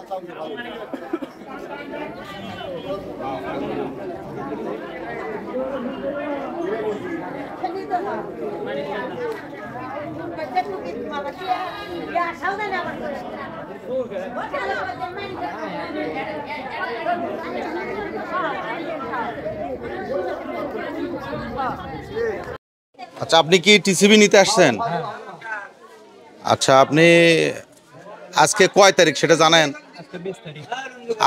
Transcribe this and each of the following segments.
আচ্ছা, আপনি কি টিসিবি নিতে আসছেন? আচ্ছা, আপনি আজকে কয় তারিখ সেটা জানেন?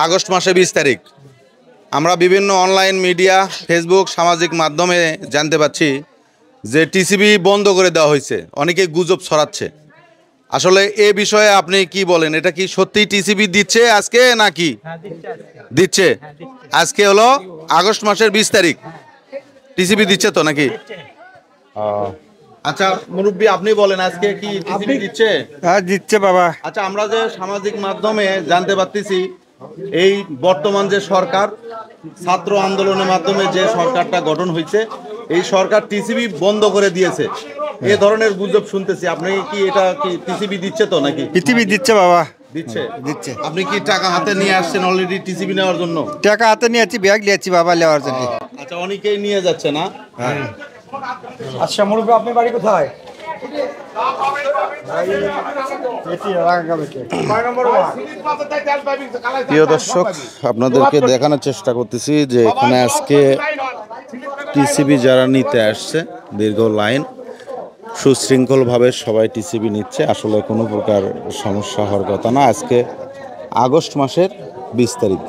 আগস্ট মাসে 20 তারিখ। আমরা বিভিন্ন অনলাইন মিডিয়া, ফেসবুক, সামাজিক মাধ্যমে জানতে পাচ্ছি যে টিসিবি বন্ধ করে দেওয়া হয়েছে। অনেকে গুজব ছড়াচ্ছে। আসলে এ বিষয়ে আপনি কি বলেন? এটা কি সত্যি টিসিবি দিচ্ছে আজকে নাকি? দিচ্ছে। আজকে হলো আগস্ট মাসের 20 তারিখ। টিসিবি দিচ্ছে তো নাকি? আচ্ছা মুরব্বী, আপনি বলেন আজকে কি টিসিবি দিচ্ছে? হ্যাঁ দিচ্ছে বাবা। আচ্ছা, আমরা যে সামাজিক মাধ্যমে জানতে পারতেছি এই বর্তমান যে সরকার, ছাত্র আন্দোলনের মাধ্যমে যে সরকারটা গঠন হয়েছে, এই সরকার টিসিবি বন্ধ করে দিয়েছে, এ ধরনের গুজব শুনতেছি। আপনি কি এটা কি টিসিবি দিচ্ছে তো নাকি? পৃথিবী দিচ্ছে বাবা। দিচ্ছে। দিচ্ছে। আপনি কি টাকা হাতে নিয়ে আসছেন অলরেডি টিসিবি নেওয়ার জন্য? টাকা হাতে নিয়েছি, ব্যাগ নিয়েছি বাবা নেওয়ার জন্য। আচ্ছা, অনেকেই নিয়ে যাচ্ছে না? হ্যাঁ। আচ্ছা মুরব্বী, আপনার বাড়ি কোথায়? প্রিয় দর্শক, আপনাদেরকে দেখানোর চেষ্টা করতেছি যে এখানে আজকে টিসিবি যারা নিতে আসছে, দীর্ঘ লাইন, সুশৃঙ্খলভাবে সবাই টিসিবি নিচ্ছে। আসলে কোনো প্রকার সমস্যা হওয়ার কথা না। আজকে আগস্ট মাসের 20 তারিখ।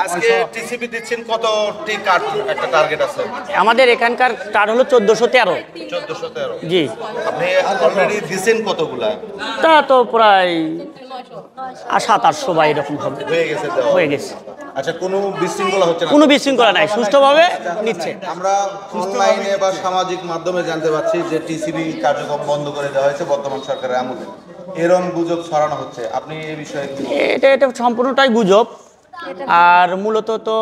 আজকে টিসিবি দিচ্ছেন, কতটি কার্ড একটা টার্গেট আছে? আমাদের এখানকার টার হলো 1413। 1413। জি। আপনি অলরেডি দিচ্ছেন কতগুলা? তা তো প্রায় 700-800 বা এরকম হবে, হয়ে গেছে দেওয়া? হয়ে গেছে। আচ্ছা, কোনো বিশৃঙ্খলা হচ্ছে না? কোনো বিশৃঙ্খলা নাই, সুষ্ঠুভাবে নিচ্ছে। আমরা অনলাইনে বা সামাজিক মাধ্যমে জানতে পারছি যে টিসিবি কার্যক্রম বন্ধ করে দেওয়া হয়েছে বর্তমান সরকারের আমলে। এরকম গুজব ছড়ানো হচ্ছে, আপনি এই বিষয়ে কি? এটা সম্পূর্ণটাই গুজব। আর মূলত তো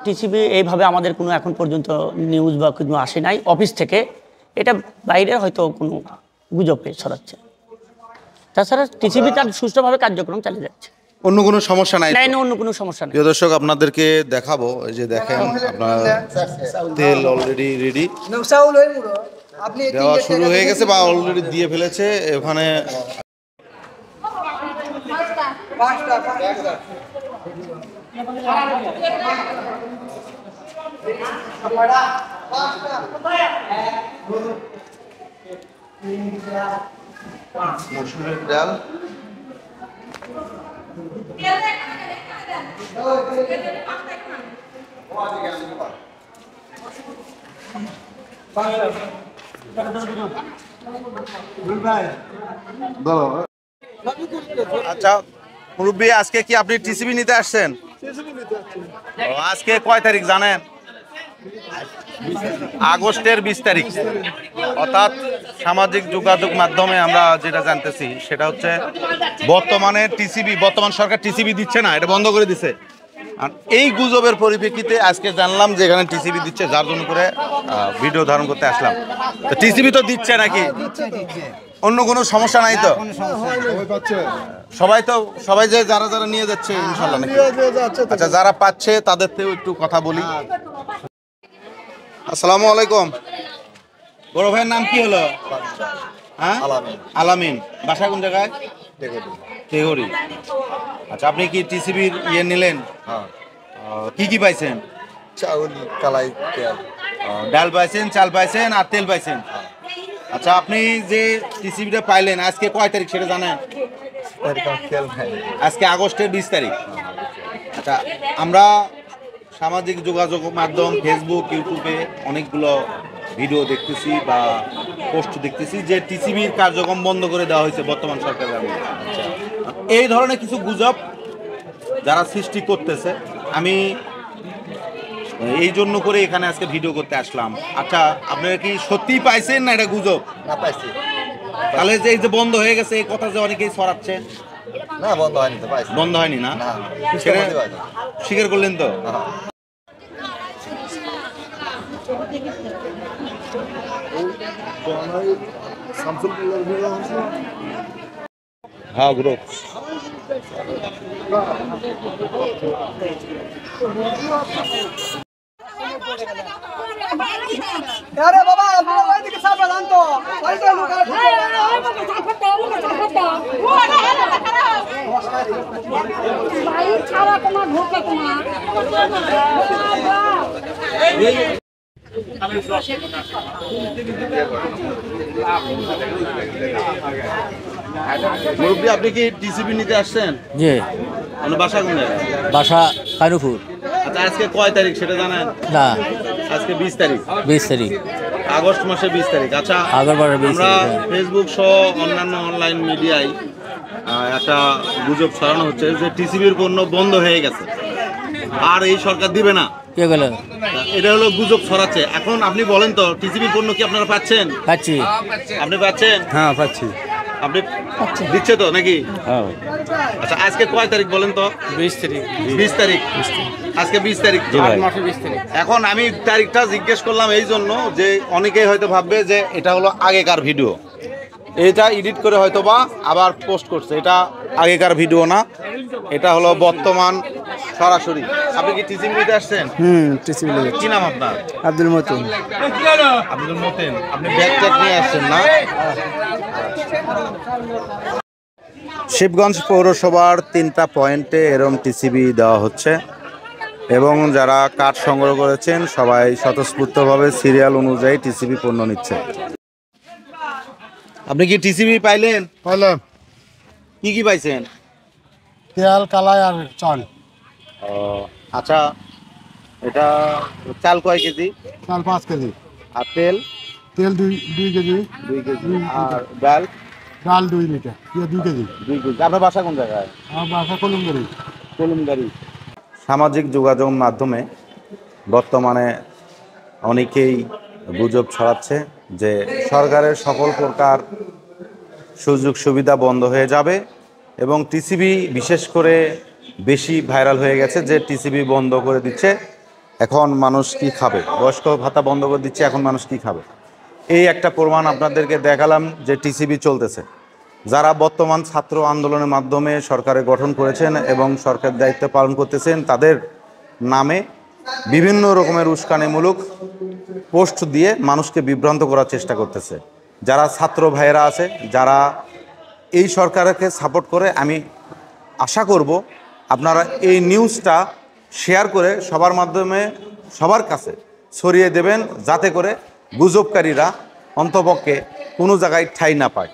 টিসিবি এইভাবে আমাদের কোনো এখন পর্যন্ত নিউজ বা কোনো আসে নাই অফিস থেকে। এটা বাইরে হয়তো কোনো গুজব ছড়াচ্ছে। তাছাড়া টিসিবি তার সুষ্ঠুভাবে কার্যক্রম চালিয়ে যাচ্ছে। অন্য কোনো সমস্যা নাই? নাই, অন্য কোনো সমস্যা নেই। প্রিয় দর্শক, আপনাদেরকে দেখাবো, এই যে দেখেন আপনার তেল অলরেডি রেডি, দেওয়া শুরু হয়ে গেছে বা অলরেডি দিয়ে ফেলেছে। ওখানে মসুরের ডাল, আচ্ছা মুরব্বী, আজকে কি আপনি টিসিবি নিতে আসছেন? আজকে কয় তারিখ জানেন? আগস্টের 20 তারিখ। অর্থাৎ সামাজিক যোগাযোগ মাধ্যমে আমরা যেটা জানতেছি সেটা হচ্ছে বর্তমানে বর্তমান সরকার টিসিবি দিচ্ছে না, এটা বন্ধ করে দিছে। আর এই গুজবের পরিপ্রেক্ষিতে আজকে জানলাম যে এখানে টিসিবি দিচ্ছে, যার জন্য করে ভিডিও ধারণ করতে আসলাম। তো টিসিবি তো দিচ্ছে নাকি? অন্য কোনো সমস্যা নাই তো? সবাই যে যারা যারা নিয়ে যাচ্ছে ইনশাল্লাহ নাকি? আচ্ছা, যারা পাচ্ছে তাদের থেকেও একটু কথা বলি। আসসালামু আলাইকুম। বড় ভাইয়ের নাম কি হলো? হ্যাঁ, আলামিন। বাসা কোন জায়গায়? তেহরি। আচ্ছা, আপনি কি টিসিবির ইয়ে নিলেন? কি কি পাইছেন? চাউল, কালাই, তেল, ডাল পাইছেন, চাল পাইছেন আর তেল পাইছেন। আচ্ছা, আপনি যে টিসিবিটা পাইলেন আজকে কয় তারিখ সেটা জানেন? আজকে আগস্টের 20 তারিখ। আচ্ছা, আমরা সামাজিক যোগাযোগ মাধ্যম, ফেসবুক, ইউটিউবে অনেকগুলো ভিডিও দেখতেছি বা পোস্ট দেখতেছি যে টিসিবির কার্যক্রম বন্ধ করে দেওয়া হয়েছে বর্তমান সরকারের আমলে। এই ধরনের কিছু গুজব যারা সৃষ্টি করতেছে, আমি এই জন্য করে এখানে আজকে ভিডিও করতে আসলাম। আচ্ছা, আপনারা কি সত্যিই পাইছেন না এটা গুজব? না পাইছি। তাহলে যে এই যে বন্ধ হয়ে গেছে এই কথা যে অনেকেই ছড়াচ্ছে? না বন্ধ হয়নি তো, পাইছি। বন্ধ হয়নি না? না, সেটা স্বীকার করলেন তো? হ্যাঁ গ্রুপ। আরে বাবা আপনারা ওইদিকে সামনে যান তো ওইদিকে লোকেরা ভাই ছাড়া তোমার ঢোকে তোমার মুরব্বী আপনি কি টিসিবি নিতে আসছেন? জি, মানে বাসা কোন জায়গায়? বাসা কানুপুর। আচ্ছা আজকে কয় তারিখ সেটা জানেন? না, আজকে 20 তারিখ, 20 তারিখ, আগস্ট মাসের 20 তারিখ। আচ্ছা আগের বারের 20 আমরা তারিখ, হ্যাঁ। ফেসবুক সহ অন্যান্য অনলাইন মিডিয়ায় একটা গুজব ছড়ানো হচ্ছে যে টিসিবির পণ্য বন্ধ হয়ে গেছে আর এই সরকার দিবে না। কে গেল? এটা হলো গুজব ছড়াচ্ছে। এখন আপনি বলেন তো টিসিবির পণ্য কি আপনারা পাচ্ছেন? পাচ্ছি। আপনি পাচ্ছেন? হ্যাঁ পাচ্ছি। আপনি দিচ্ছে তো নাকি? হ্যাঁ, আচ্ছা আজকে কয় তারিখ বলেন তো? 20 তারিখ। 20 তারিখ। আজকে 20 তারিখ। জি ভাই। এখন আমি তারিখটা জিজ্ঞেস করলাম এই জন্য যে অনেকেই হয়তো ভাববে যে এটা হলো আগেকার ভিডিও, এটা এডিট করে হয়তো বা আবার পোস্ট করছে। এটা আগেকার ভিডিও না, এটা হলো বর্তমান সরাসরি। আপনি কি টিচিং দিতে আসছেন? টিসিবি কি নাম আপনার? আব্দুল মতিন। আব্দুল মতিন। আপনি ব্যাগ ট্যাগ নিয়ে আসছেন না? শিবগঞ্জ পৌরসভার 3টা পয়েন্টে এরম টিসিবি দেওয়া হচ্ছে এবং যারা কার্ড সংগ্রহ করেছেন সবাই স্বতঃস্ফূর্তভাবে সিরিয়াল অনুযায়ী টিসিবি পণ্য নিচ্ছে। আপনি কি টিসিবি পাইলেন? পাইলাম। কি কি পাইছেন? তেল, কালাই আর চাল। আচ্ছা এটা চাল কয় কেজি? চাল 5 কেজি, আর তেল? তেল 2 কেজি, 2 কেজি। আর ডাল? ডাল 2 লিটার, 2 কেজি। 2 কেজি। আপনার বাসা কোন জায়গায়? আর বাসা কলমগড়ি। কলমগাড়ি। সামাজিক যোগাযোগ মাধ্যমে বর্তমানে অনেকেই গুজব ছড়াচ্ছে যে সরকারের সকল প্রকার সুযোগ সুবিধা বন্ধ হয়ে যাবে এবং টিসিবি বিশেষ করে বেশি ভাইরাল হয়ে গেছে যে টিসিবি বন্ধ করে দিচ্ছে, এখন মানুষ কি খাবে? বয়স্ক ভাতা বন্ধ করে দিচ্ছে, এখন মানুষ কি খাবে? এই একটা প্রমাণ আপনাদেরকে দেখালাম যে টিসিবি চলতেছে। যারা বর্তমান ছাত্র আন্দোলনের মাধ্যমে সরকারে গঠন করেছেন এবং সরকার দায়িত্ব পালন করতেছেন তাদের নামে বিভিন্ন রকমের উস্কানিমূলক পোস্ট দিয়ে মানুষকে বিভ্রান্ত করার চেষ্টা করতেছে। যারা ছাত্র ভাইয়েরা আছে, যারা এই সরকারকে সাপোর্ট করে, আমি আশা করব আপনারা এই নিউজটা শেয়ার করে সবার মাধ্যমে সবার কাছে ছড়িয়ে দেবেন যাতে করে গুজবকারীরা অন্তপক্ষে কোনো জায়গায় ঠাঁই না পায়।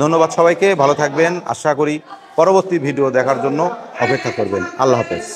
ধন্যবাদ সবাইকে, ভালো থাকবেন। আশা করি পরবর্তী ভিডিও দেখার জন্য অপেক্ষা করবেন। আল্লাহ হাফেজ।